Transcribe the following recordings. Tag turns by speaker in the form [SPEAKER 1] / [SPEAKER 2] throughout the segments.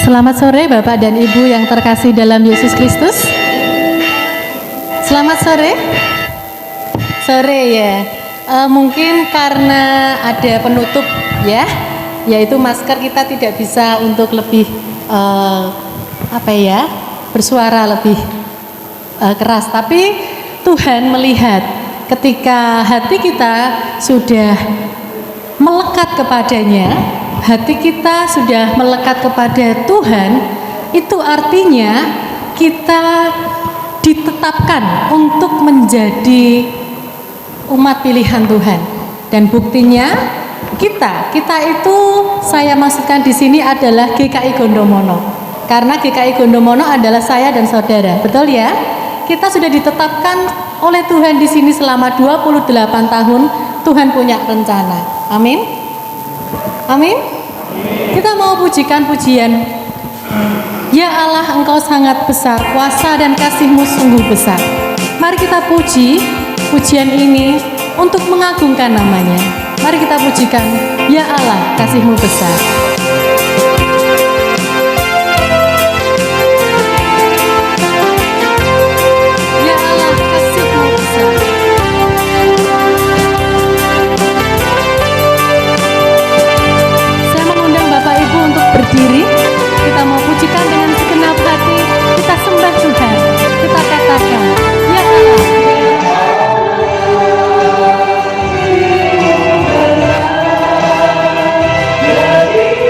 [SPEAKER 1] Selamat sore Bapak dan Ibu yang terkasih dalam Yesus Kristus. Selamat sore. Sore ya. Mungkin karena ada penutup ya, yaitu masker kita tidak bisa untuk lebih bersuara lebih keras. Tapi Tuhan melihat ketika hati kita sudah melekat kepadanya, hati kita sudah melekat kepada Tuhan, itu artinya kita ditetapkan untuk menjadi umat pilihan Tuhan. Dan buktinya kita itu saya maksudkan di sini adalah GKI Gondomono. Karena GKI Gondomono adalah saya dan saudara. Betul ya? Kita sudah ditetapkan oleh Tuhan di sini selama 28 tahun. Tuhan punya rencana. Amin. Amin. Kita mau pujikan pujian. Ya Allah, Engkau sangat besar, kuasa dan kasih-Mu sungguh besar. Mari kita puji pujian ini untuk mengagungkan namanya. Mari kita pujikan, ya Allah, kasih-Mu besar. Berdiri, kita mau pujikan dengan segenap hati, kita sembah Tuhan, kita katakan, ya Allah.
[SPEAKER 2] Jadi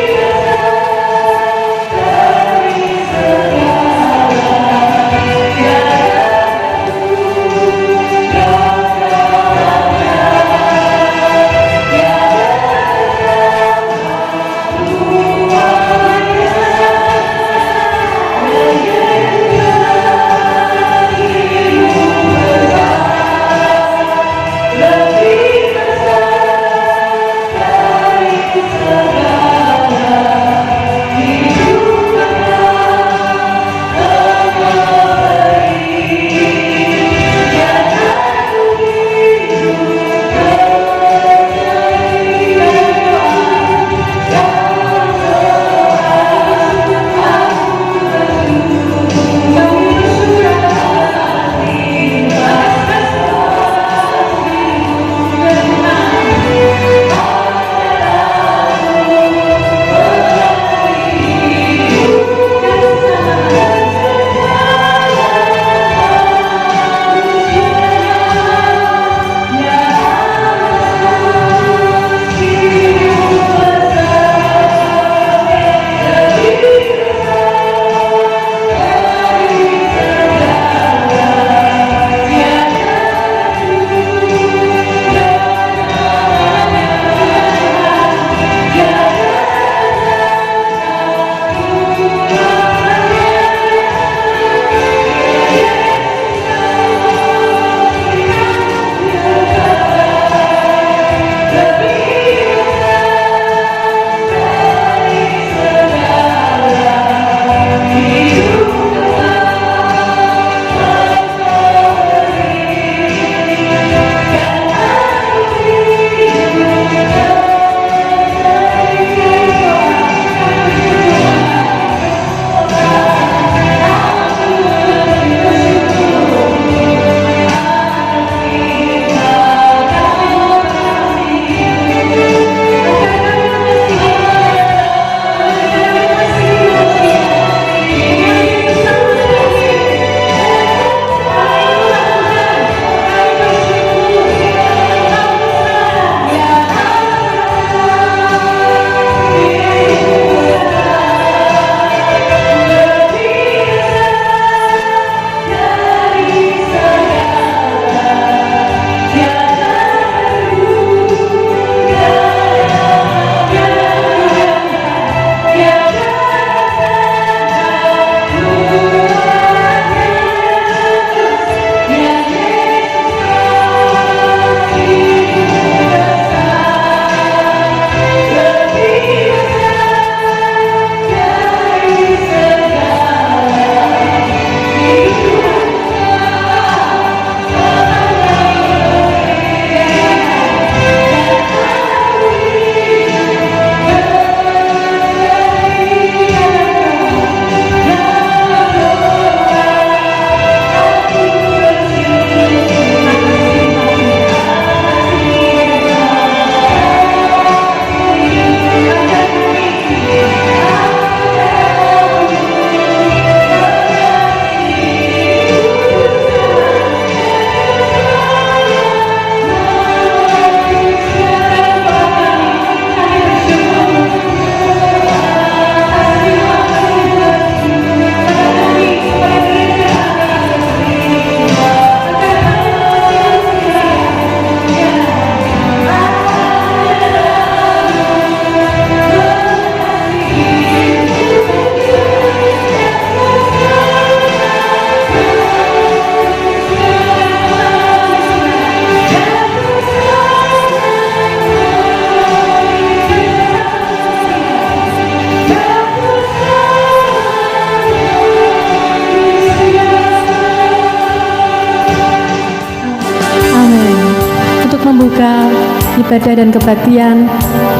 [SPEAKER 1] ibadah dan kebaktian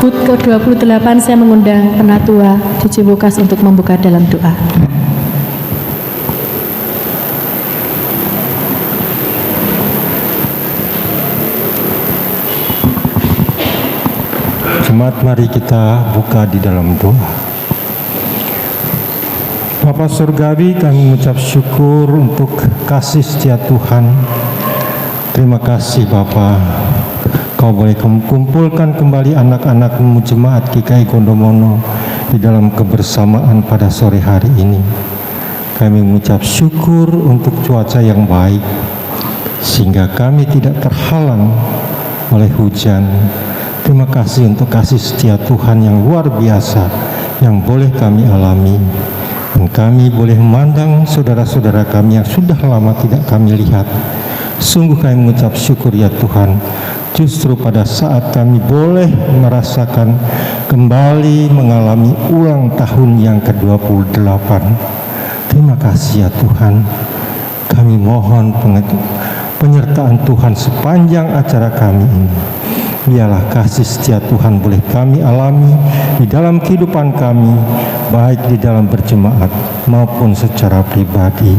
[SPEAKER 1] HUT ke-28, saya mengundang Penatua DJ Wokas untuk membuka dalam doa.
[SPEAKER 2] Jemaat, mari kita buka di dalam doa. Bapa Surgawi, kami mengucap syukur untuk kasih setia Tuhan. Terima kasih Bapa, Kau boleh kumpulkan kembali anak-anak-Mu jemaat GKI Gondomono di dalam kebersamaan pada sore hari ini. Kami mengucap syukur untuk cuaca yang baik, sehingga kami tidak terhalang oleh hujan. Terima kasih untuk kasih setia Tuhan yang luar biasa yang boleh kami alami. Dan kami boleh memandang saudara-saudara kami yang sudah lama tidak kami lihat. Sungguh kami mengucap syukur ya Tuhan, justru pada saat kami boleh merasakan kembali mengalami ulang tahun yang ke-28. Terima kasih ya Tuhan. Kami mohon penyertaan Tuhan sepanjang acara kami ini. Biarlah kasih setia Tuhan boleh kami alami di dalam kehidupan kami, baik di dalam berjemaat maupun secara pribadi.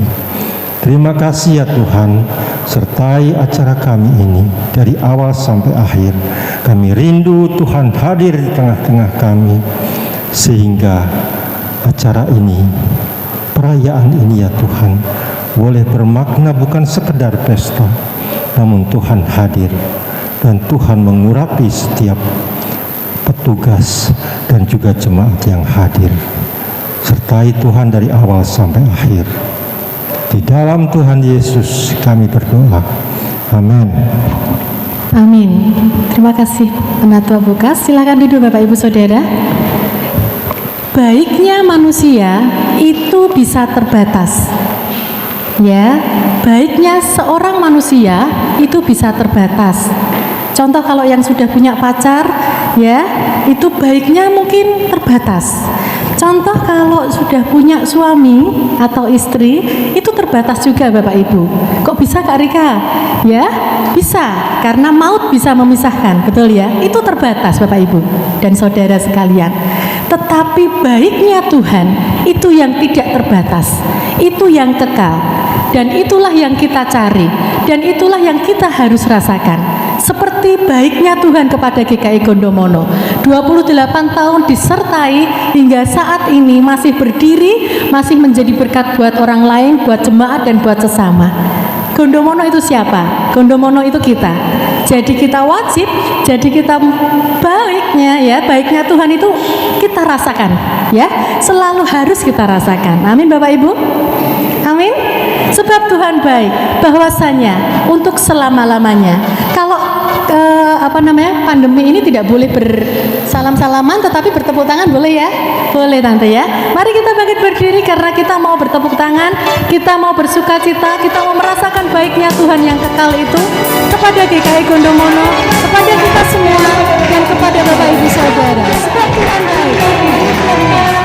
[SPEAKER 2] Terima kasih ya Tuhan, sertai acara kami ini dari awal sampai akhir. Kami rindu Tuhan hadir di tengah-tengah kami, sehingga acara ini, perayaan ini ya Tuhan, boleh bermakna bukan sekedar pesta, namun Tuhan hadir dan Tuhan mengurapi setiap petugas dan juga jemaat yang hadir. Sertai Tuhan dari awal sampai akhir. Di dalam Tuhan Yesus kami berdoa. Amin.
[SPEAKER 1] Amin. Terima kasih Penatua Wokas. Silakan duduk Bapak Ibu Saudara. Baiknya manusia itu bisa terbatas. Ya, baiknya seorang manusia itu bisa terbatas. Contoh kalau yang sudah punya pacar, ya, itu baiknya mungkin terbatas. Contoh kalau sudah punya suami atau istri, itu terbatas juga Bapak Ibu. Kok bisa Kak Rika? Ya, bisa, karena maut bisa memisahkan, betul ya? Itu terbatas Bapak Ibu dan saudara sekalian. Tetapi baiknya Tuhan itu yang tidak terbatas, itu yang kekal, dan itulah yang kita cari, dan itulah yang kita harus rasakan. Seperti baiknya Tuhan kepada GKI Gondomono, 28 tahun disertai hingga saat ini masih berdiri, masih menjadi berkat buat orang lain, buat jemaat dan buat sesama. Gondomono itu siapa? Gondomono itu kita. Jadi kita wajib, jadi kita baiknya ya, baiknya Tuhan itu kita rasakan ya, selalu harus kita rasakan. Amin Bapak Ibu. Amin. Sebab Tuhan baik, bahwasanya untuk selama-lamanya. Kalau pandemi ini tidak boleh bersalam-salaman, tetapi bertepuk tangan boleh ya? Boleh Tante ya. Mari kita bangkit berdiri karena kita mau bertepuk tangan, kita mau bersuka cita, kita mau merasakan baiknya Tuhan yang kekal itu kepada GKI Gondomono, kepada kita semua, dan kepada Bapak Ibu Saudara. Sebab Tuhan baik.
[SPEAKER 3] Musik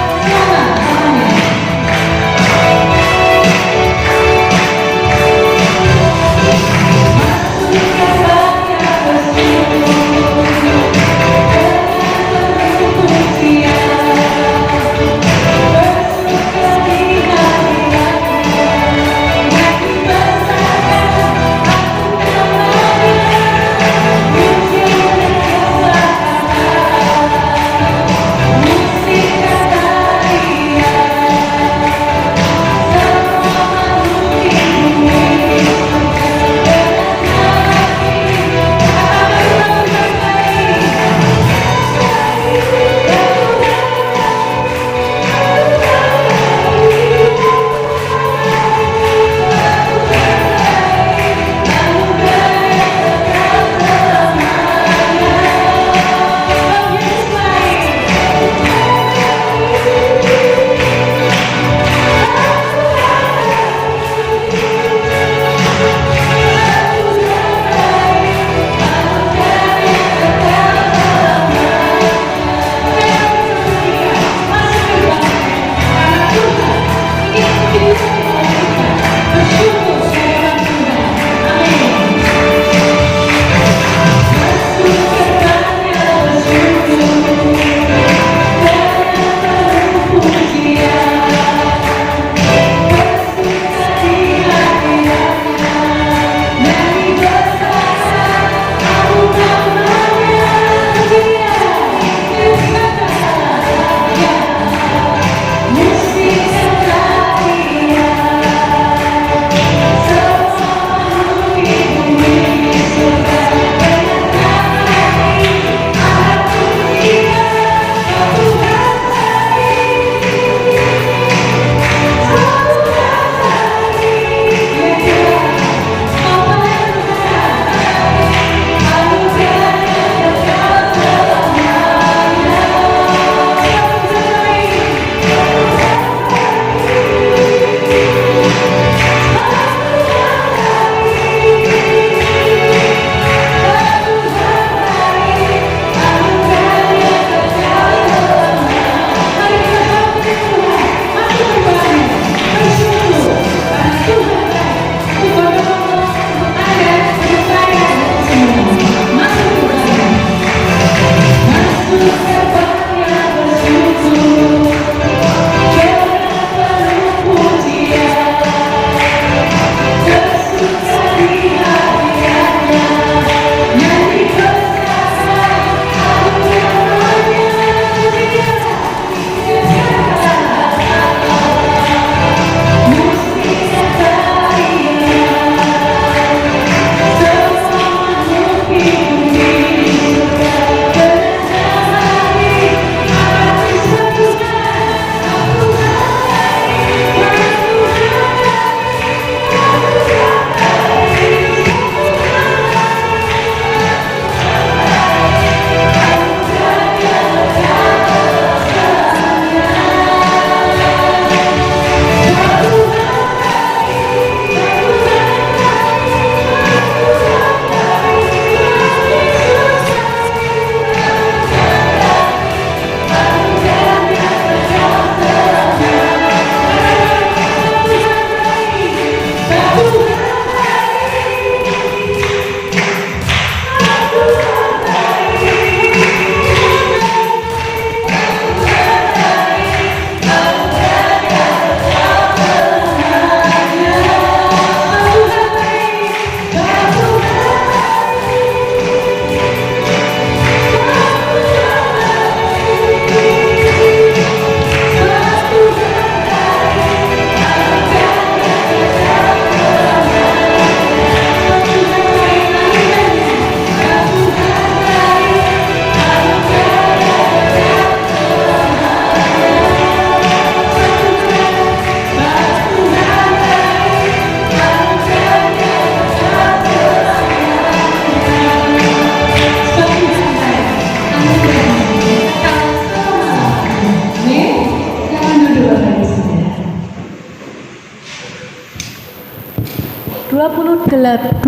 [SPEAKER 1] 28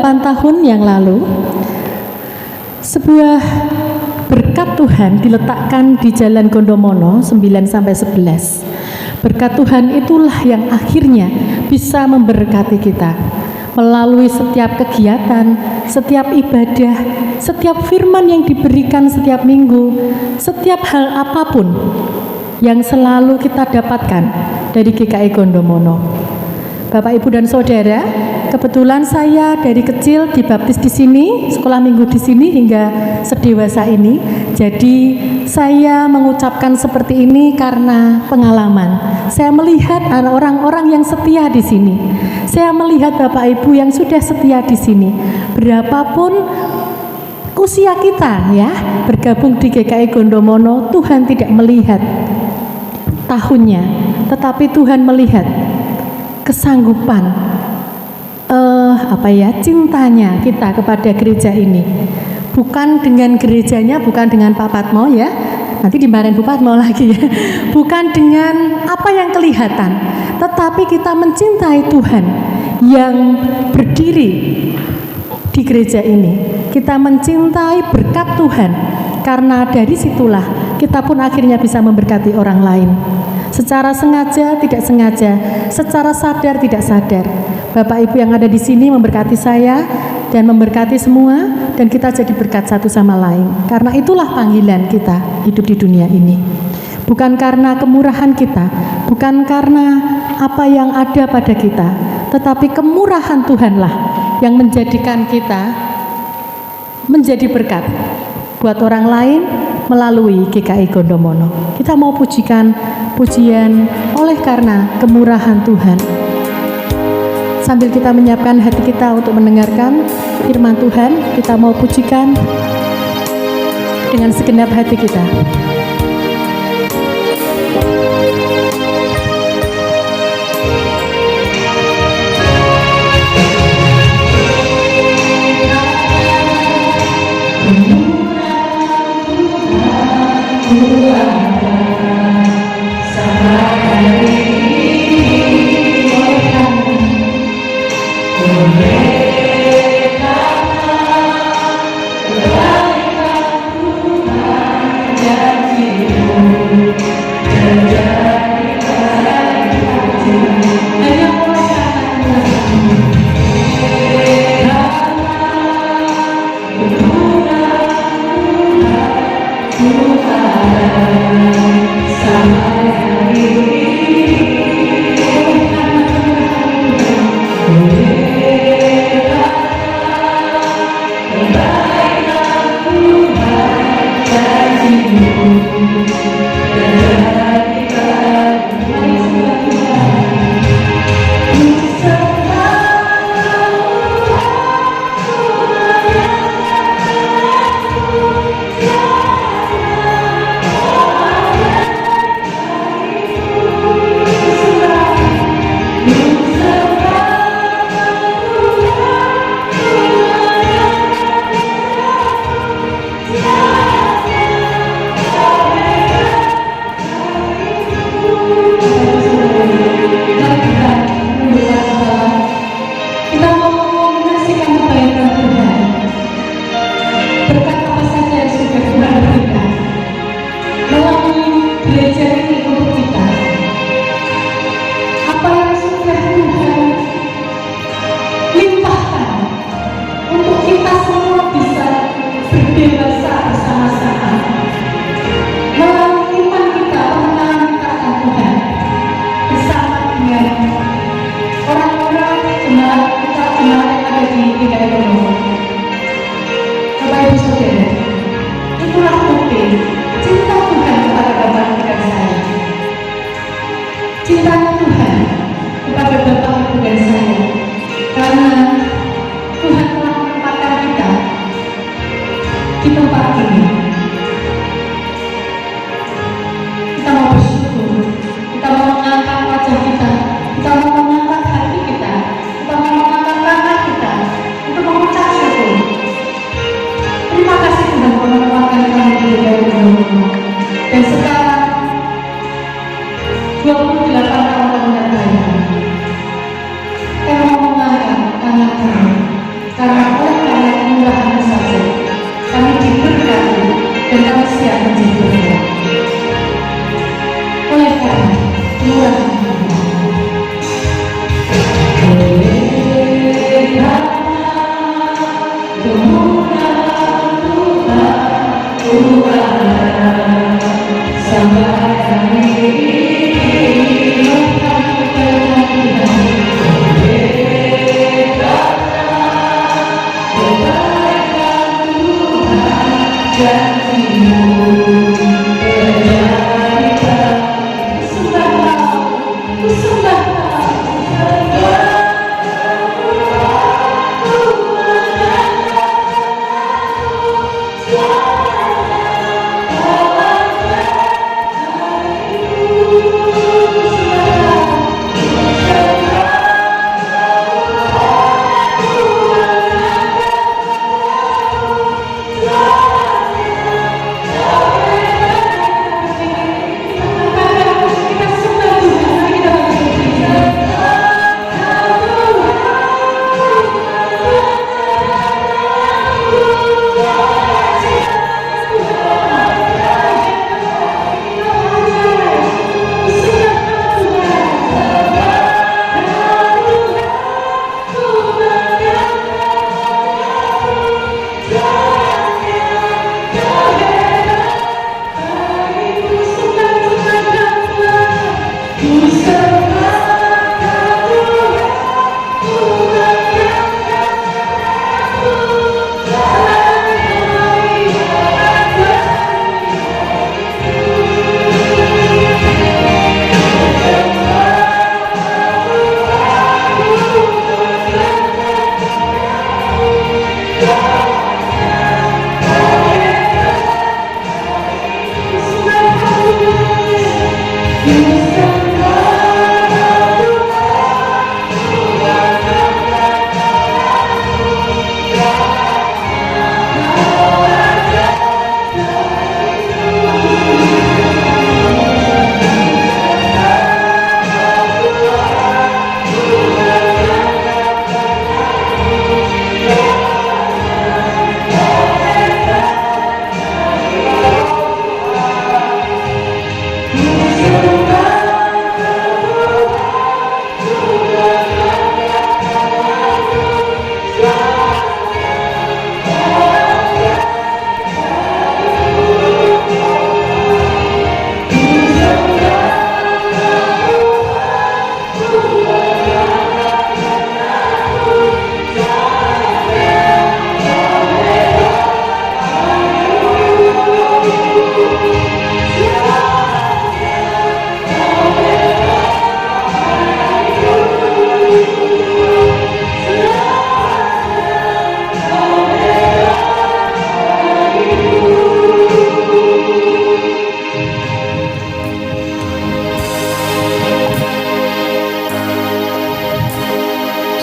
[SPEAKER 1] tahun yang lalu, sebuah berkat Tuhan diletakkan di Jalan Gondomono 9-11. Berkat Tuhan itulah yang akhirnya bisa memberkati kita melalui setiap kegiatan, setiap ibadah, setiap firman yang diberikan setiap minggu, setiap hal apapun yang selalu kita dapatkan dari GKI Gondomono. Bapak, Ibu, dan Saudara, kebetulan saya dari kecil dibaptis di sini, sekolah minggu di sini hingga sedewasa ini. Jadi saya mengucapkan seperti ini karena pengalaman. Saya melihat orang-orang yang setia di sini. Saya melihat Bapak Ibu yang sudah setia di sini. Berapapun usia kita ya, bergabung di GKI Gondomono, Tuhan tidak melihat tahunnya, tetapi Tuhan melihat kesanggupan cintanya kita kepada gereja ini. Bukan dengan gerejanya, bukan dengan Pak Patmo ya, nanti dimarahin Bu Patmo lagi ya. Bukan dengan apa yang kelihatan, tetapi kita mencintai Tuhan yang berdiri di gereja ini. Kita mencintai berkat Tuhan, karena dari situlah kita pun akhirnya bisa memberkati orang lain. Secara sengaja, tidak sengaja, secara sadar, tidak sadar. Bapak Ibu yang ada di sini memberkati saya dan memberkati semua, dan kita jadi berkat satu sama lain. Karena itulah panggilan kita hidup di dunia ini. Bukan karena kemurahan kita, bukan karena apa yang ada pada kita, tetapi kemurahan Tuhanlah yang menjadikan kita menjadi berkat buat orang lain melalui GKI Gondomono. Kita mau pujikan pujian oleh karena kemurahan Tuhan. Sambil kita menyiapkan hati kita untuk mendengarkan firman Tuhan, kita mau pujikan dengan segenap hati kita. Dan sekarang 28 tahun kemudian saya mau mengangkat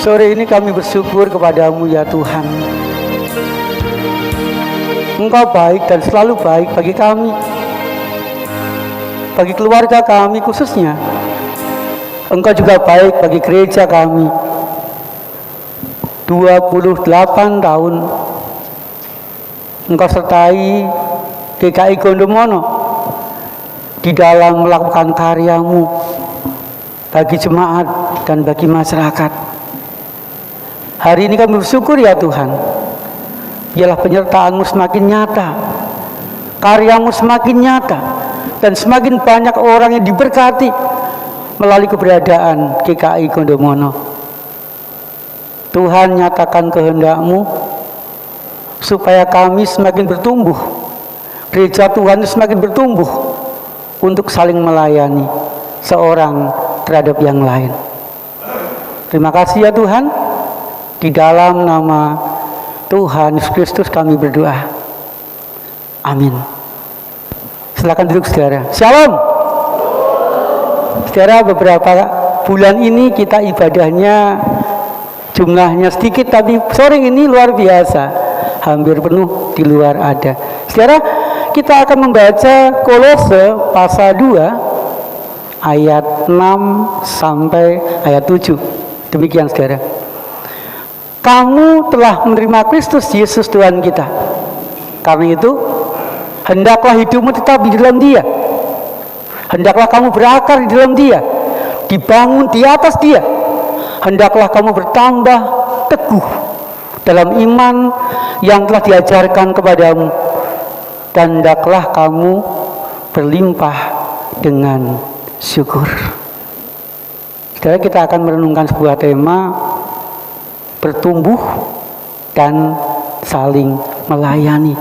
[SPEAKER 3] Sore ini kami bersyukur kepadamu ya Tuhan. Engkau baik dan selalu baik bagi kami, bagi keluarga kami khususnya. Engkau juga baik bagi gereja kami. 28 tahun Engkau sertai GKI Gondomono di dalam melakukan karyamu bagi jemaat dan bagi masyarakat. Hari ini kami bersyukur ya Tuhan, biarlah penyertaan-Mu semakin nyata, karyamu semakin nyata, dan semakin banyak orang yang diberkati melalui keberadaan GKI Gondomono. Tuhan, nyatakan kehendak-Mu supaya kami semakin bertumbuh, gereja Tuhan semakin bertumbuh untuk saling melayani seorang terhadap yang lain. Terima kasih ya Tuhan. Di dalam nama Tuhan Yesus Kristus kami berdoa. Amin. Silakan duduk saudara. Shalom. Saudara, beberapa bulan ini kita ibadahnya jumlahnya sedikit, tapi sore ini luar biasa, hampir penuh, di luar ada. Saudara, kita akan membaca Kolose pasal 2 ayat 6 sampai ayat 7. Demikian saudara. Kamu telah menerima Kristus Yesus Tuhan kita. Karena itu, hendaklah hidupmu tetap di dalam Dia. Hendaklah kamu berakar di dalam Dia, dibangun di atas Dia. Hendaklah kamu bertambah teguh dalam iman yang telah diajarkan kepadamu, dan hendaklah kamu berlimpah dengan syukur. Saudara, kita akan merenungkan sebuah tema, bertumbuh dan saling melayani.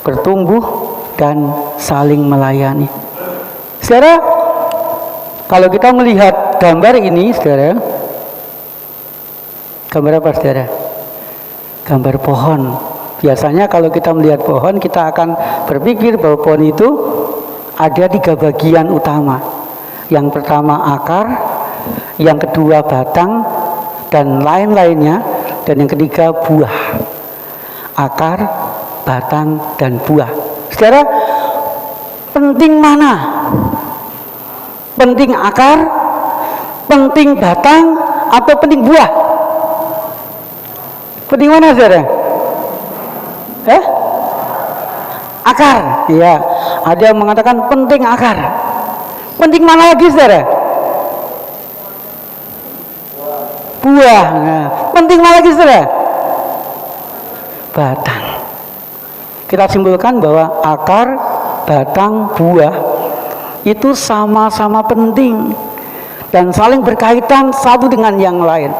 [SPEAKER 3] Bertumbuh dan saling melayani. Saudara, kalau kita melihat gambar ini, saudara, gambar apa saudara? Gambar pohon. Biasanya kalau kita melihat pohon, kita akan berpikir bahwa pohon itu ada 3 bagian utama. Yang pertama akar, yang kedua batang, dan lain-lainnya, dan yang ketiga buah. Akar, batang, dan buah. Saudara, penting mana? Penting akar, penting batang, atau penting buah? Penting mana saudara? Akar. Ya, ada yang mengatakan penting akar. Penting mana lagi saudara? Buah. Nah, penting mana lagi saudara? Batang. Kita simpulkan bahwa akar, batang, buah itu sama-sama penting dan saling berkaitan satu dengan yang lain.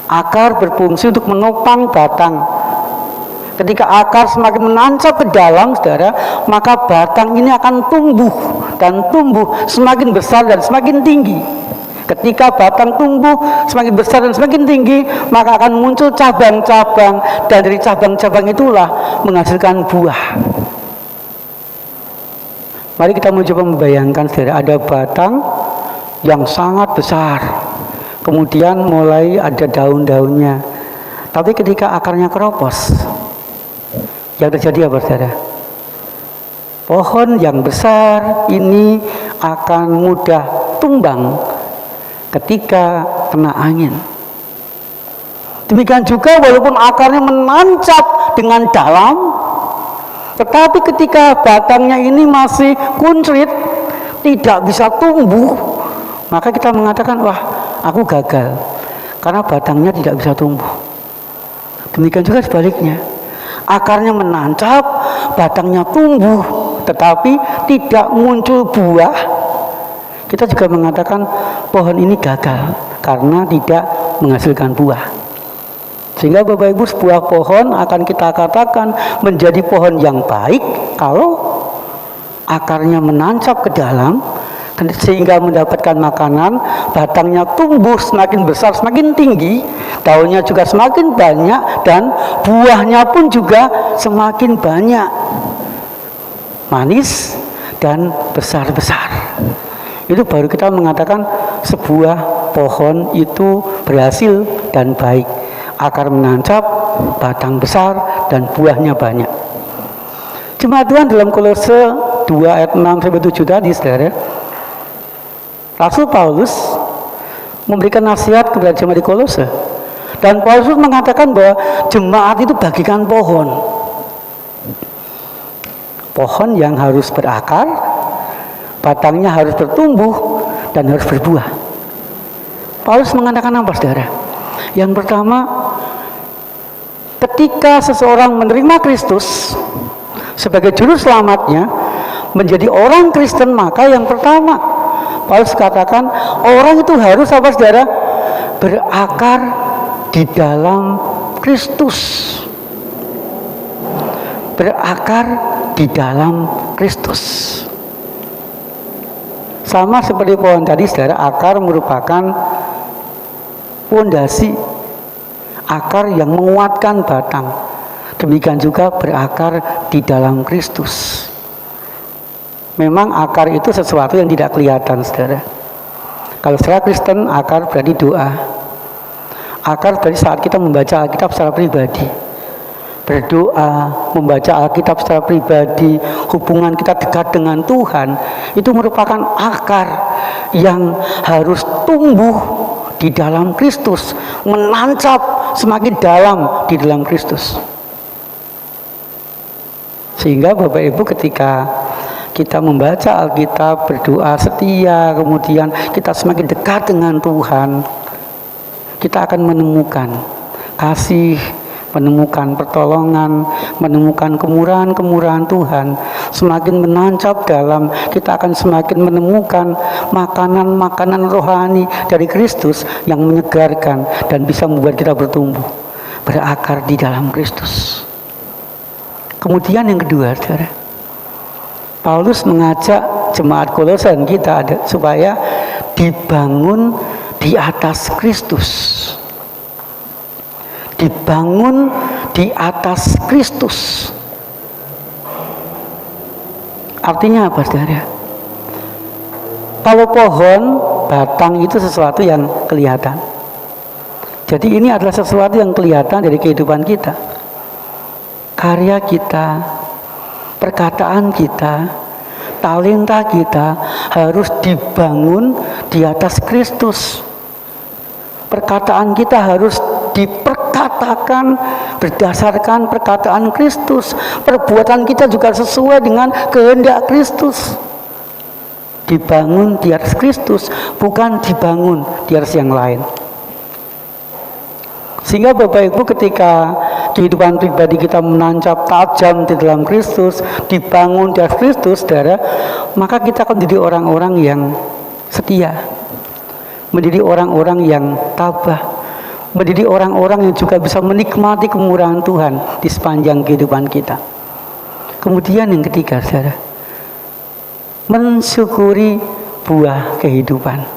[SPEAKER 3] Akar berfungsi untuk menopang batang. Ketika akar semakin menancap ke dalam, saudara, maka batang ini akan tumbuh dan tumbuh semakin besar dan semakin tinggi. Ketika batang tumbuh semakin besar dan semakin tinggi, maka akan muncul cabang-cabang, dan dari cabang-cabang itulah menghasilkan buah. Mari kita mencoba membayangkan saudara, ada batang yang sangat besar, kemudian mulai ada daun-daunnya, tapi ketika akarnya keropos, yang terjadi apa saudara? Pohon yang besar ini akan mudah tumbang ketika kena angin. Demikian juga walaupun akarnya menancap dengan dalam, tetapi ketika batangnya ini masih kuncrit, tidak bisa tumbuh, maka kita mengatakan, wah, aku gagal, karena batangnya tidak bisa tumbuh. Demikian juga sebaliknya, akarnya menancap, batangnya tumbuh, tetapi tidak muncul buah, kita juga mengatakan pohon ini gagal karena tidak menghasilkan buah. Sehingga Bapak Ibu, sebuah pohon akan kita katakan menjadi pohon yang baik kalau akarnya menancap ke dalam sehingga mendapatkan makanan, batangnya tumbuh semakin besar, semakin tinggi, daunnya juga semakin banyak, dan buahnya pun juga semakin banyak, manis dan besar-besar. Itu baru kita mengatakan sebuah pohon itu berhasil dan baik. Akar menancap, batang besar, dan buahnya banyak. Jemaat Tuhan dalam Kolose 2 ayat 6-7 tadi, saudara, Rasul Paulus memberikan nasihat kepada jemaat di Kolose. Dan Paulus mengatakan bahwa jemaat itu bagikan pohon. Pohon yang harus berakar, batangnya harus bertumbuh, dan harus berbuah. Paulus mengatakan apa, saudara? Yang pertama, ketika seseorang menerima Kristus sebagai juru selamatnya, menjadi orang Kristen, maka yang pertama Paulus katakan orang itu harus apa, saudara? Berakar di dalam Kristus. Berakar di dalam Kristus. Sama seperti pohon tadi, saudara, akar merupakan fondasi, akar yang menguatkan batang. Demikian juga berakar di dalam Kristus. Memang akar itu sesuatu yang tidak kelihatan, saudara. Kalau secara Kristen, akar berarti doa. Akar berarti saat kita membaca Alkitab secara pribadi, berdoa, membaca Alkitab secara pribadi, hubungan kita dekat dengan Tuhan, itu merupakan akar yang harus tumbuh di dalam Kristus, menancap semakin dalam di dalam Kristus. Sehingga Bapak Ibu, ketika kita membaca Alkitab, berdoa setia, kemudian kita semakin dekat dengan Tuhan, kita akan menemukan kasih, menemukan pertolongan, menemukan kemurahan-kemurahan Tuhan. Semakin menancap dalam, kita akan semakin menemukan makanan-makanan rohani dari Kristus yang menyegarkan dan bisa membuat kita bertumbuh, berakar di dalam Kristus. Kemudian yang kedua, saudara, Paulus mengajak jemaat Kolose kita supaya dibangun di atas Kristus. Dibangun di atas Kristus. Artinya apa, saudara? Kalau pohon, batang itu sesuatu yang kelihatan. Jadi ini adalah sesuatu yang kelihatan dari kehidupan kita. Karya kita, perkataan kita, talenta kita harus dibangun di atas Kristus. Perkataan kita harus diperkatakan berdasarkan perkataan Kristus. Perbuatan kita juga sesuai dengan kehendak Kristus. Dibangun di atas Kristus, bukan dibangun di atas yang lain. Sehingga Bapak Ibu, ketika kehidupan pribadi kita menancap tajam di dalam Kristus, dibangun di atas Kristus, saudara, maka kita akan menjadi orang-orang yang setia, menjadi orang-orang yang tabah, menjadi orang-orang yang juga bisa menikmati kemurahan Tuhan di sepanjang kehidupan kita. Kemudian yang ketiga, saudara, mensyukuri buah kehidupan.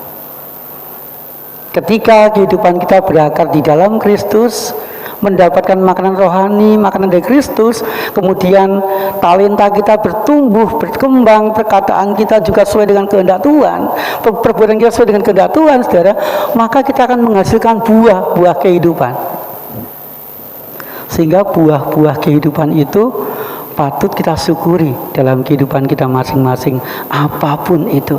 [SPEAKER 3] Ketika kehidupan kita berakar di dalam Kristus, mendapatkan makanan rohani, makanan dari Kristus, kemudian talenta kita bertumbuh, berkembang, perkataan kita juga sesuai dengan kehendak Tuhan, perbuatan kita sesuai dengan kehendak Tuhan, saudara, maka kita akan menghasilkan buah-buah kehidupan. Sehingga buah-buah kehidupan itu patut kita syukuri dalam kehidupan kita masing-masing, apapun itu.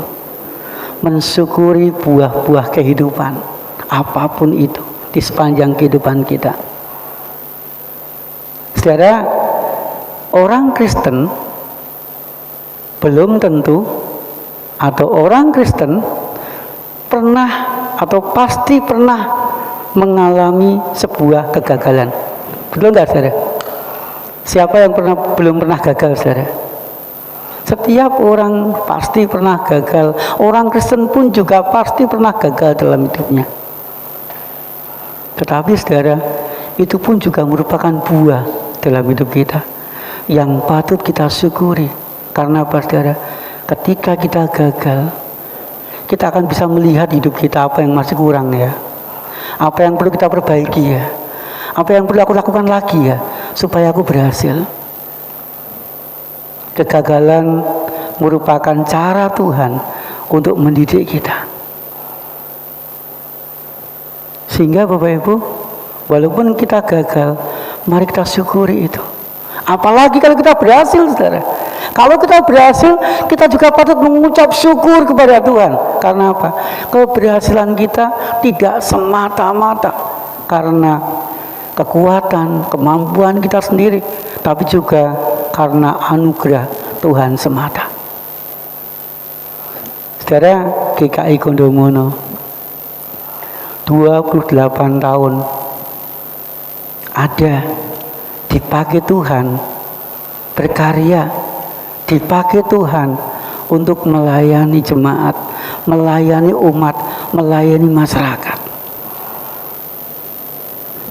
[SPEAKER 3] Mensyukuri buah-buah kehidupan, apapun itu, di sepanjang kehidupan kita. Saudara, orang Kristen belum tentu, atau orang Kristen pernah atau pasti pernah mengalami sebuah kegagalan. Betul nggak, saudara? Siapa yang belum pernah gagal, saudara? Setiap orang pasti pernah gagal. Orang Kristen pun juga pasti pernah gagal dalam hidupnya. Tetapi, saudara, itu pun juga merupakan buah dalam hidup kita yang patut kita syukuri. Karena apa, saudara? Ketika kita gagal, kita akan bisa melihat hidup kita apa yang masih kurang, ya, apa yang perlu kita perbaiki, ya, apa yang perlu aku lakukan lagi, ya, supaya aku berhasil. Kegagalan merupakan cara Tuhan untuk mendidik kita. Sehingga Bapak Ibu, walaupun kita gagal, mari kita syukuri itu. Apalagi kalau kita berhasil, saudara. Kalau kita berhasil, kita juga patut mengucap syukur kepada Tuhan. Karena apa? Keberhasilan kita tidak semata-mata karena kekuatan, kemampuan kita sendiri, tapi juga karena anugerah Tuhan semata. Saudara, GKI Gondomono 28 tahun ada, dipakai Tuhan, berkarya, dipakai Tuhan untuk melayani jemaat, melayani umat, melayani masyarakat.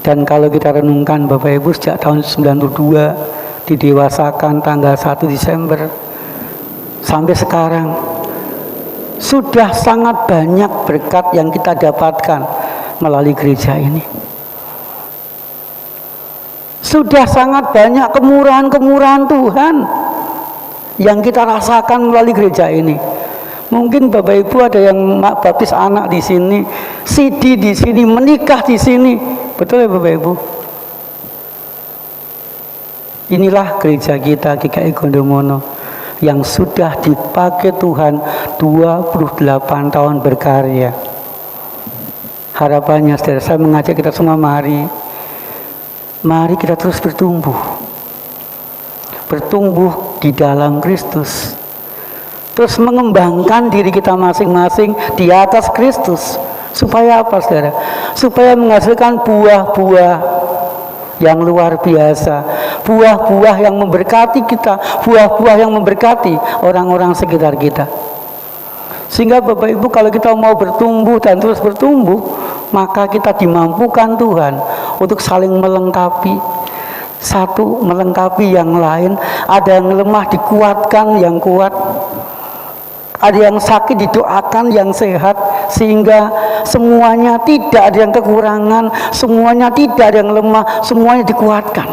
[SPEAKER 3] Dan kalau kita renungkan Bapak Ibu, sejak tahun 92 didewasakan tanggal 1 Desember sampai sekarang, sudah sangat banyak berkat yang kita dapatkan melalui gereja ini. Sudah sangat banyak kemurahan-kemurahan Tuhan yang kita rasakan melalui gereja ini. Mungkin Bapak Ibu ada yang baptis anak di sini, sidi di sini, menikah di sini. Betul ya Bapak Ibu? Inilah gereja kita GKI Gondomono yang sudah dipakai Tuhan 28 tahun berkarya. Harapannya saudara, saya mengajak kita semua, mari kita terus bertumbuh di dalam Kristus, terus mengembangkan diri kita masing-masing di atas Kristus. Supaya apa saudara? Supaya menghasilkan buah-buah yang luar biasa, buah-buah yang memberkati kita, buah-buah yang memberkati orang-orang sekitar kita. Sehingga Bapak Ibu, kalau kita mau bertumbuh dan terus bertumbuh, maka kita dimampukan Tuhan untuk saling melengkapi, satu melengkapi yang lain. Ada yang lemah dikuatkan yang kuat, ada yang sakit didoakan yang sehat, sehingga semuanya tidak ada yang kekurangan, semuanya tidak ada yang lemah, semuanya dikuatkan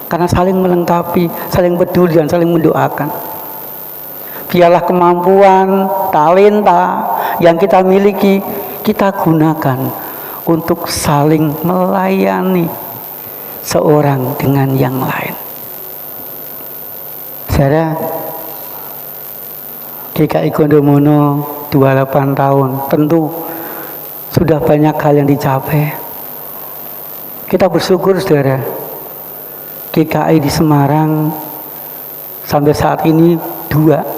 [SPEAKER 3] karena saling melengkapi, saling peduli dan saling mendoakan. Biarlah kemampuan, talenta yang kita miliki kita gunakan untuk saling melayani seorang dengan yang lain. Saudara, GKI Gondomono 28 tahun, tentu sudah banyak hal yang dicapai. Kita bersyukur saudara, GKI di Semarang sampai saat ini 2,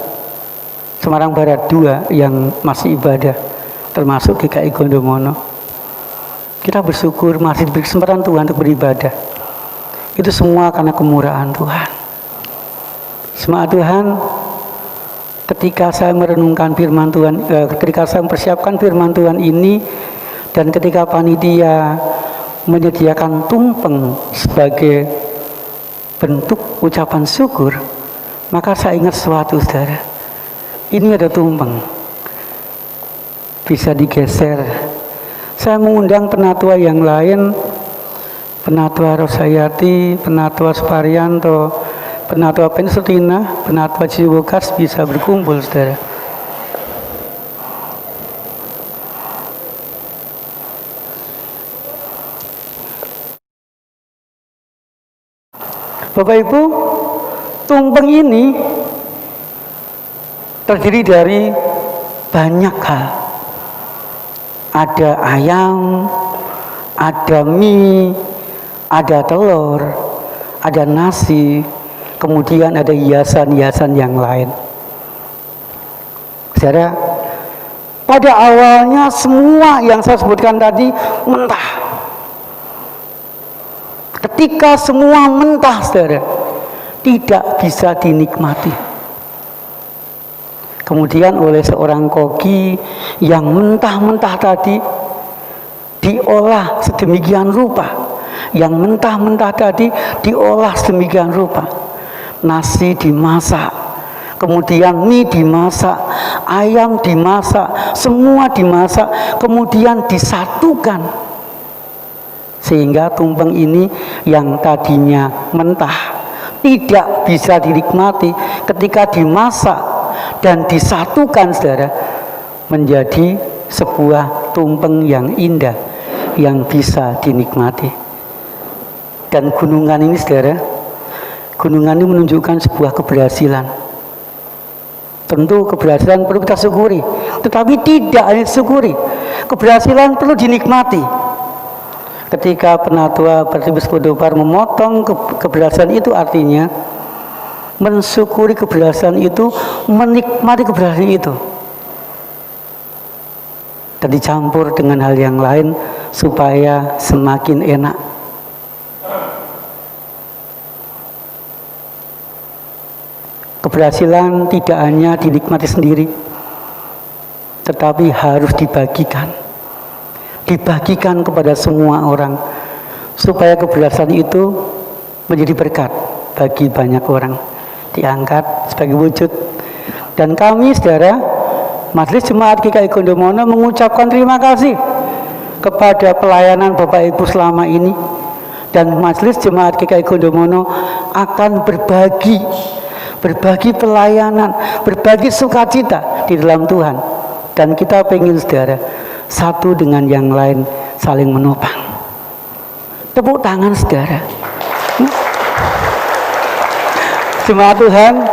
[SPEAKER 3] Semarang Barat 2 yang masih ibadah, termasuk GKI Gondomono. Kita bersyukur masih diberi kesempatan Tuhan untuk beribadah. Itu semua karena kemurahan Tuhan. Semangat Tuhan. Ketika saya merenungkan firman Tuhan, ketika saya mempersiapkan firman Tuhan ini, dan ketika panitia menyediakan tumpeng sebagai bentuk ucapan syukur, maka saya ingat sesuatu saudara. Ini ada tumpeng, bisa digeser. Saya mengundang penatua yang lain, Penatua Rosayati, Penatua Suparyanto, Penatua Pensutina, Penatua Ciwokas bisa berkumpul saudara. Bapak Ibu, tumpeng ini terdiri dari banyak hal. Ada ayam, ada mie, ada telur, ada nasi, kemudian ada hiasan-hiasan yang lain. Saudara, pada awalnya semua yang saya sebutkan tadi mentah. Ketika semua mentah, saudara, tidak bisa dinikmati. Kemudian oleh seorang koki yang mentah-mentah tadi diolah sedemikian rupa. Yang mentah-mentah tadi diolah sedemikian rupa. Nasi dimasak, kemudian mie dimasak, ayam dimasak, semua dimasak, kemudian disatukan. Sehingga tumpeng ini yang tadinya mentah, tidak bisa dinikmati, ketika dimasak dan disatukan saudara, menjadi sebuah tumpeng yang indah, yang bisa dinikmati. Dan gunungan ini saudara, gunungan ini menunjukkan sebuah keberhasilan. Tentu keberhasilan perlu kita syukuri, tetapi tidak hanya disyukuri, keberhasilan perlu dinikmati. Ketika Penatua Bartibus Podopar memotong keberhasilan itu, artinya mensyukuri keberhasilan itu, menikmati keberhasilan itu, dan dicampur dengan hal yang lain supaya semakin enak. Keberhasilan tidak hanya dinikmati sendiri, tetapi harus dibagikan kepada semua orang, supaya keberhasilan itu menjadi berkat bagi banyak orang, diangkat sebagai wujud. Dan kami saudara, Majelis Jemaat GKI Gondomono mengucapkan terima kasih kepada pelayanan Bapak Ibu selama ini, dan Majelis Jemaat GKI Gondomono akan berbagi pelayanan, berbagi sukacita di dalam Tuhan. Dan kita pengen saudara, satu dengan yang lain saling menopang. Tepuk tangan saudara. Jemaat Tuhan,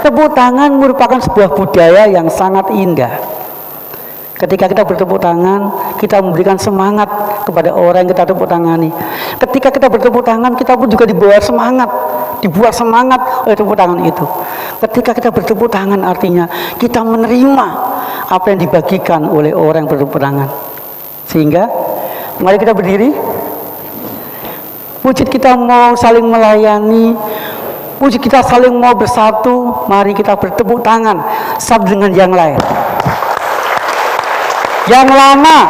[SPEAKER 3] tepuk tangan merupakan sebuah budaya yang sangat indah. Ketika kita bertepuk tangan, kita memberikan semangat kepada orang yang kita tepuk tangani. Ketika kita bertepuk tangan, kita pun juga dibuat semangat oleh tepuk tangan itu. Ketika kita bertepuk tangan, artinya kita menerima apa yang dibagikan oleh orang yang bertepuk tangan. Sehingga, mari kita berdiri. Wujud kita mau saling melayani, wujud kita saling mau bersatu. Mari kita bertepuk tangan satu dengan yang lain. Yang lama,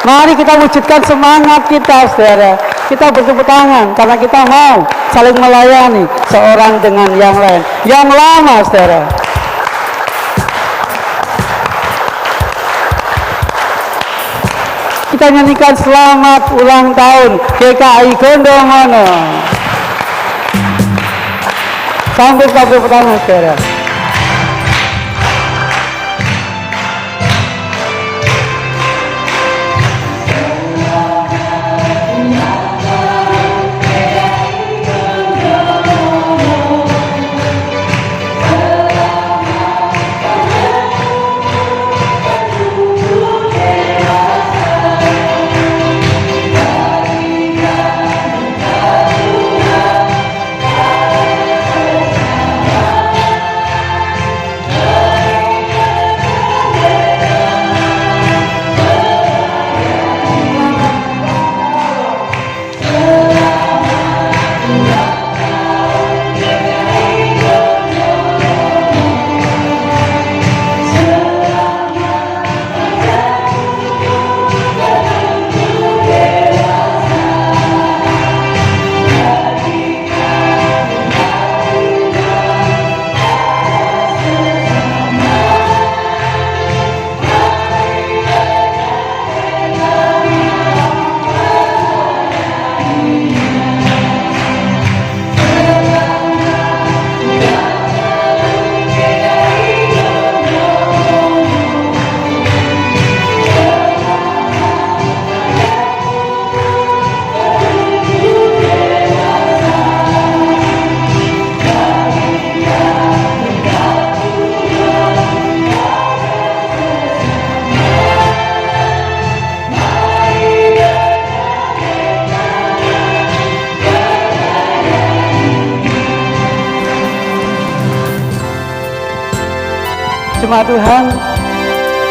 [SPEAKER 3] mari kita wujudkan semangat kita saudara. Kita bertepuk tangan karena kita mau saling melayani seorang dengan yang lain. Yang lama saudara. Kita nyanyikan selamat ulang tahun GKI Gondomono. Sambil kita bertepuk tangan saudara. Jemaat Tuhan,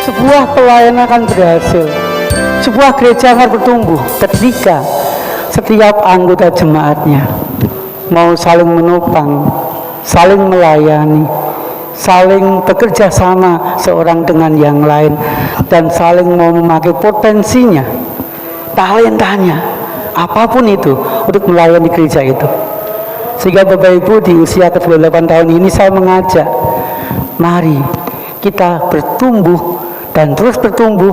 [SPEAKER 3] sebuah pelayanan akan berhasil, sebuah gereja akan bertumbuh ketika setiap anggota jemaatnya mau saling menopang, saling melayani, saling bekerja sama seorang dengan yang lain, dan saling mau memakai potensinya, talentanya, apapun itu untuk melayani gereja itu. Sehingga Bapak Ibu, di usia ke-28 tahun ini saya mengajak, mari kita bertumbuh dan terus bertumbuh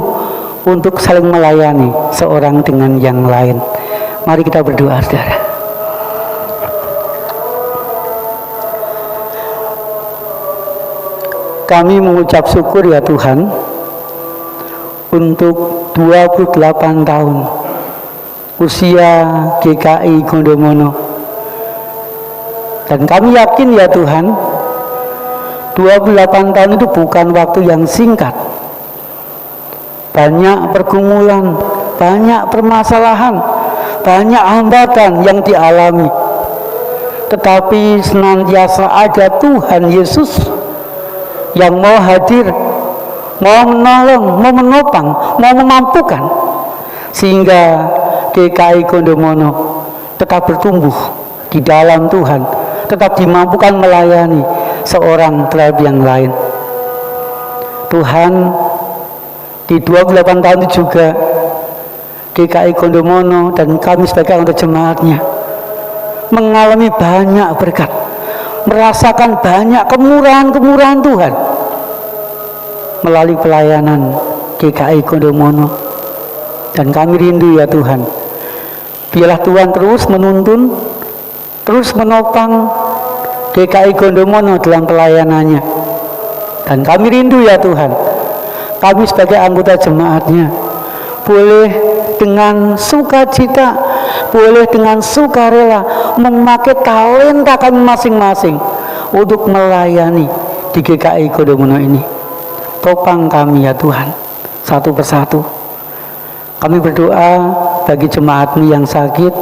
[SPEAKER 3] untuk saling melayani seorang dengan yang lain. Mari kita berdoa saudara. Kami mengucap syukur ya Tuhan untuk 28 tahun usia GKI Gondomono. Dan kami yakin ya Tuhan, 28 tahun itu bukan waktu yang singkat. Banyak pergumulan, banyak permasalahan, banyak hambatan yang dialami. Tetapi senantiasa ada Tuhan Yesus yang mau hadir, mau menolong, mau menopang, mau memampukan, sehingga GKI Gondomono tetap bertumbuh di dalam Tuhan, tetap dimampukan melayani seorang tribe yang lain. Tuhan, di 28 tahun itu juga GKI Gondomono dan kami sebagai anggota jemaatnya mengalami banyak berkat, merasakan banyak kemurahan-kemurahan Tuhan melalui pelayanan GKI Gondomono. Dan kami rindu ya Tuhan, biarlah Tuhan terus menuntun, terus menopang GKI Gondomono dalam pelayanannya. Dan kami rindu ya Tuhan, kami sebagai anggota jemaatnya boleh dengan sukacita, boleh dengan sukarela memakai talenta kami masing-masing untuk melayani di GKI Gondomono ini. Topang kami ya Tuhan, satu persatu. Kami berdoa bagi jemaat-Mu yang sakit,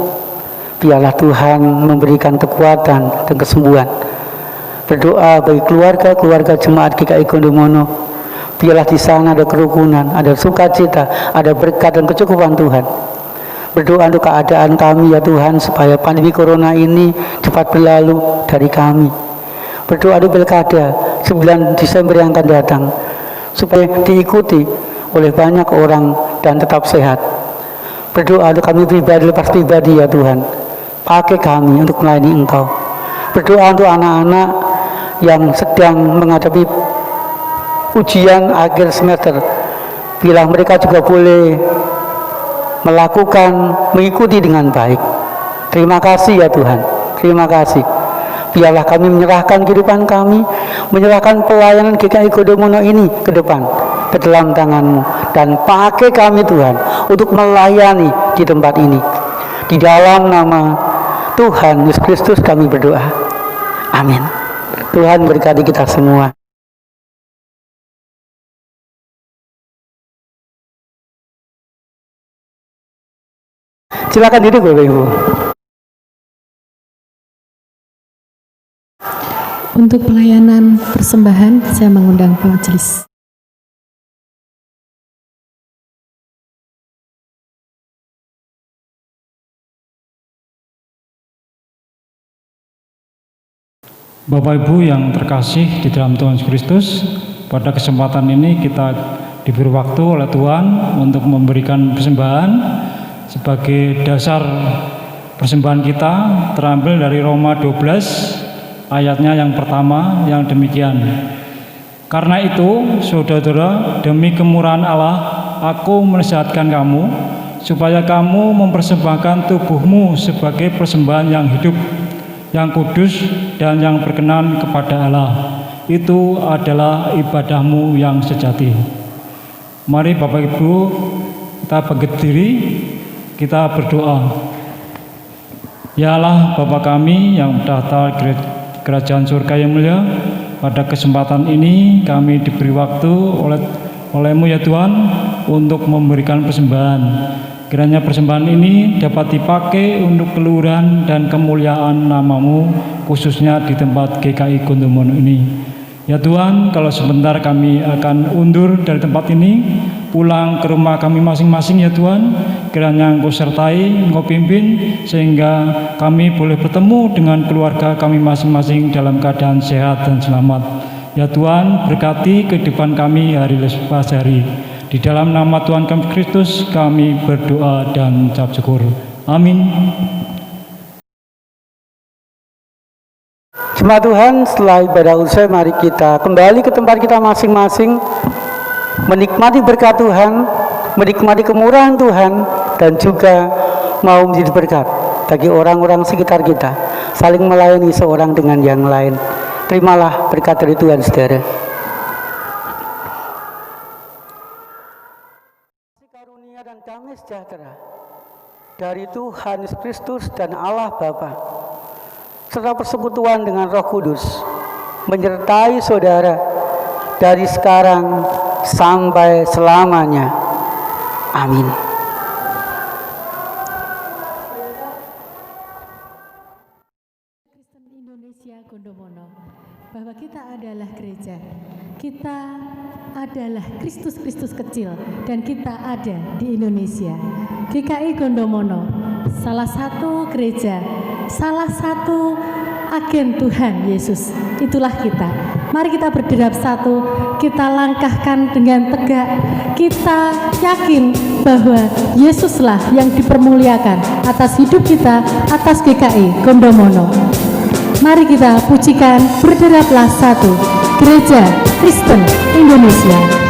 [SPEAKER 3] biarlah Tuhan memberikan kekuatan dan kesembuhan. Berdoa bagi keluarga jemaat GKI Gondomono, biarlah di sana ada kerukunan, ada sukacita, ada berkat dan kecukupan Tuhan. Berdoa untuk keadaan kami ya Tuhan, supaya pandemi corona ini cepat berlalu dari kami. Berdoa untuk pilkada 9 Desember yang akan datang, supaya diikuti oleh banyak orang dan tetap sehat. Berdoa untuk kami pribadi, lepas pribadi ya Tuhan, pakai kami untuk melayani Engkau. Berdoa untuk anak-anak yang sedang menghadapi ujian akhir semester, bila mereka juga boleh mengikuti dengan baik. Terima kasih ya Tuhan, terima kasih. Biarlah kami menyerahkan kehidupan kami, menyerahkan pelayanan GKI Gondomono ini ke depan, ke dalam tangan-Mu, dan pakai kami Tuhan untuk melayani di tempat ini. Di dalam nama Tuhan Yesus Kristus kami berdoa, amin. Tuhan berkati kita semua. Silakan duduk Bapak Ibu.
[SPEAKER 1] Untuk pelayanan persembahan, saya mengundang majelis.
[SPEAKER 4] Bapak Ibu yang terkasih di dalam Tuhan Yesus Kristus, pada kesempatan ini kita diberi waktu oleh Tuhan untuk memberikan persembahan sebagai dasar persembahan kita, terambil dari Roma 12 ayatnya yang pertama yang demikian. Karena itu, saudara-saudara, demi kemurahan Allah, aku menasihatkan kamu supaya kamu mempersembahkan tubuhmu sebagai persembahan yang hidup, yang kudus, dan yang berkenan kepada Allah. Itu adalah ibadahmu yang sejati. Mari Bapak Ibu, kita berdiri, kita berdoa. Ya Allah, Bapa kami yang datang kerajaan surga yang mulia, pada kesempatan ini kami diberi waktu oleh-Mu ya Tuhan untuk memberikan persembahan. Kiranya persembahan ini dapat dipakai untuk keluhuran dan kemuliaan nama-Mu, khususnya di tempat GKI Gondomono ini. Ya Tuhan, kalau sebentar kami akan undur dari tempat ini, pulang ke rumah kami masing-masing ya Tuhan, kiranya Engkau sertai, Engkau pimpin, sehingga kami boleh bertemu dengan keluarga kami masing-masing dalam keadaan sehat dan selamat. Ya Tuhan, berkati kehidupan kami hari lepas hari. Di dalam nama Tuhan kami Kristus kami berdoa dan ucap syukur. Amin.
[SPEAKER 3] Jemaat Tuhan, setelah ibadah usai, mari kita kembali ke tempat kita masing-masing, menikmati berkat Tuhan, menikmati kemurahan Tuhan, dan juga mau menjadi berkat bagi orang-orang sekitar kita, saling melayani seorang dengan yang lain. Terimalah berkat dari Tuhan, saudara. dan damai sejahtera dari Tuhan Yesus Kristus dan Allah Bapa serta persekutuan dengan Roh Kudus menyertai saudara dari sekarang sampai selamanya. Amin.
[SPEAKER 1] Kristen Indonesia Gondomono, bahwa kita adalah gereja, kita adalah Kristus kecil, dan kita ada di Indonesia. GKI Gondomono, salah satu gereja, salah satu agen Tuhan Yesus, itulah kita. Mari kita berderap satu, kita langkahkan dengan tegak, kita yakin bahwa Yesuslah yang dipermuliakan atas hidup kita, atas GKI Gondomono. Mari kita pujikan, berderaplah satu, Gereja Kristen Indonesia.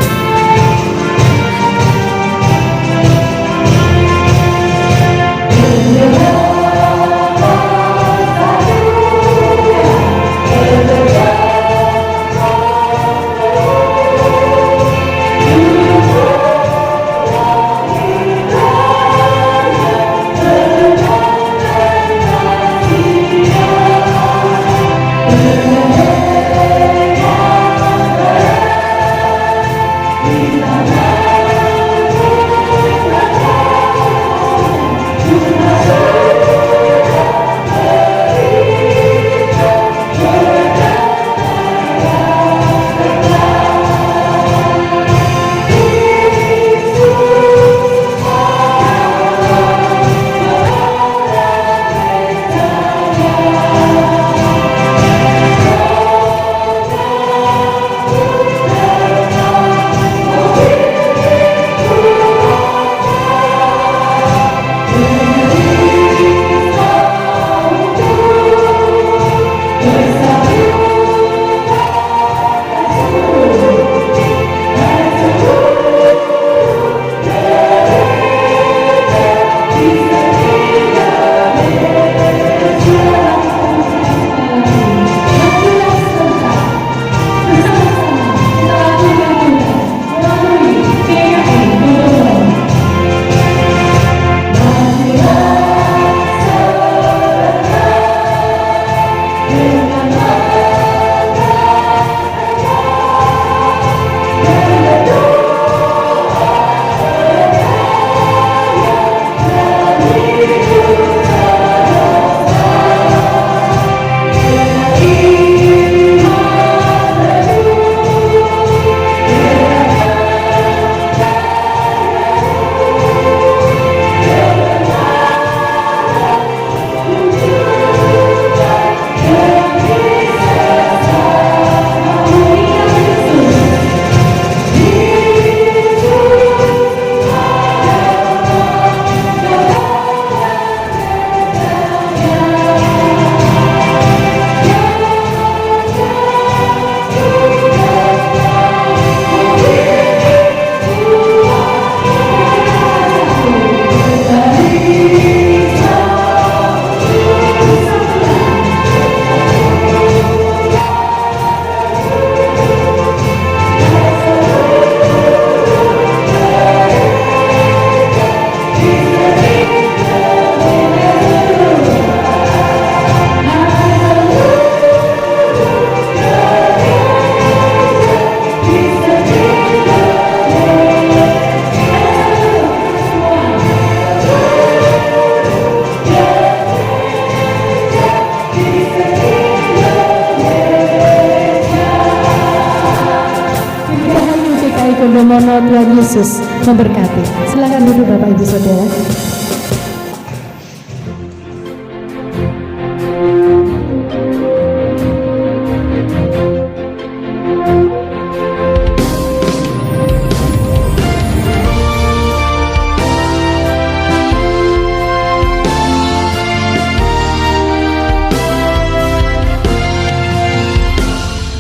[SPEAKER 1] Gondomono, Tuhan Yesus memberkati. Silakan duduk Bapak Ibu Saudara.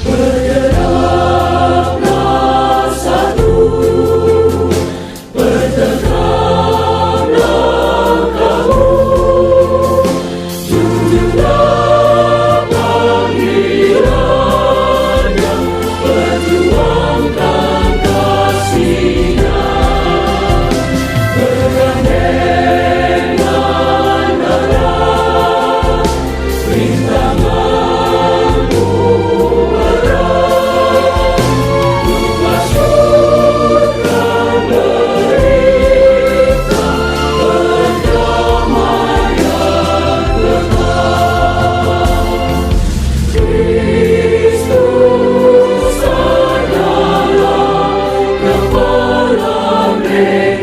[SPEAKER 5] Bergeraklah Amen.